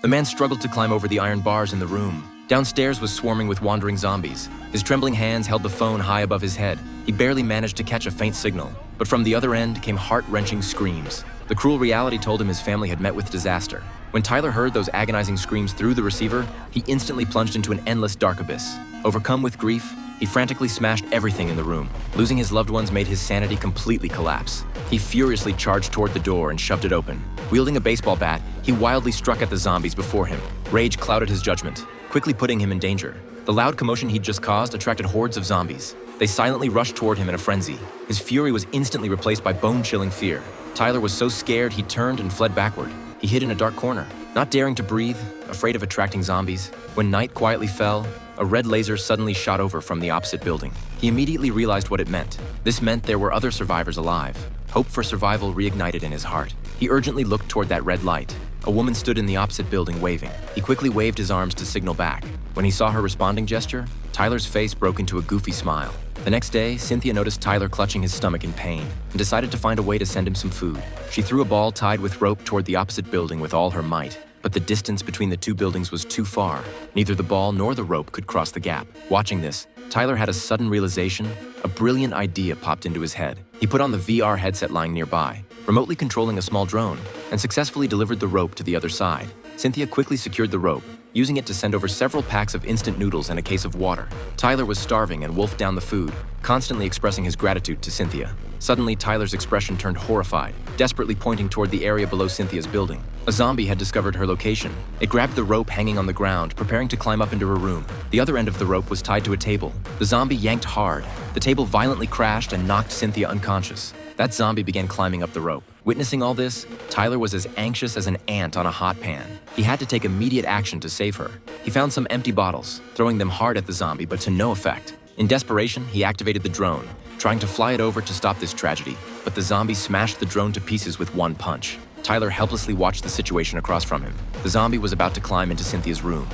The man struggled to climb over the iron bars in the room. Downstairs was swarming with wandering zombies. His trembling hands held the phone high above his head. He barely managed to catch a faint signal, but from the other end came heart-wrenching screams. The cruel reality told him his family had met with disaster. When Tyler heard those agonizing screams through the receiver, he instantly plunged into an endless dark abyss. Overcome with grief, he frantically smashed everything in the room. Losing his loved ones made his sanity completely collapse. He furiously charged toward the door and shoved it open. Wielding a baseball bat, he wildly struck at the zombies before him. Rage clouded his judgment, quickly putting him in danger. The loud commotion he'd just caused attracted hordes of zombies. They silently rushed toward him in a frenzy. His fury was instantly replaced by bone-chilling fear. Tyler was so scared he turned and fled backward. He hid in a dark corner, not daring to breathe, afraid of attracting zombies. When night quietly fell, a red laser suddenly shot over from the opposite building. He immediately realized what it meant. This meant there were other survivors alive. Hope for survival reignited in his heart. He urgently looked toward that red light. A woman stood in the opposite building waving. He quickly waved his arms to signal back. When he saw her responding gesture, Tyler's face broke into a goofy smile. The next day, Cynthia noticed Tyler clutching his stomach in pain and decided to find a way to send him some food. She threw a ball tied with rope toward the opposite building with all her might. But the distance between the two buildings was too far. Neither the ball nor the rope could cross the gap. Watching this, Tyler had a sudden realization. A brilliant idea popped into his head. He put on the VR headset lying nearby, remotely controlling a small drone, and successfully delivered the rope to the other side. Cynthia quickly secured the rope, using it to send over several packs of instant noodles and a case of water. Tyler was starving and wolfed down the food, constantly expressing his gratitude to Cynthia. Suddenly, Tyler's expression turned horrified, desperately pointing toward the area below Cynthia's building. A zombie had discovered her location. It grabbed the rope hanging on the ground, preparing to climb up into her room. The other end of the rope was tied to a table. The zombie yanked hard. The table violently crashed and knocked Cynthia unconscious. That zombie began climbing up the rope. Witnessing all this, Tyler was as anxious as an ant on a hot pan. He had to take immediate action to save her. He found some empty bottles, throwing them hard at the zombie, but to no effect. In desperation, he activated the drone, trying to fly it over to stop this tragedy, but the zombie smashed the drone to pieces with one punch. Tyler helplessly watched the situation across from him. The zombie was about to climb into Cynthia's room.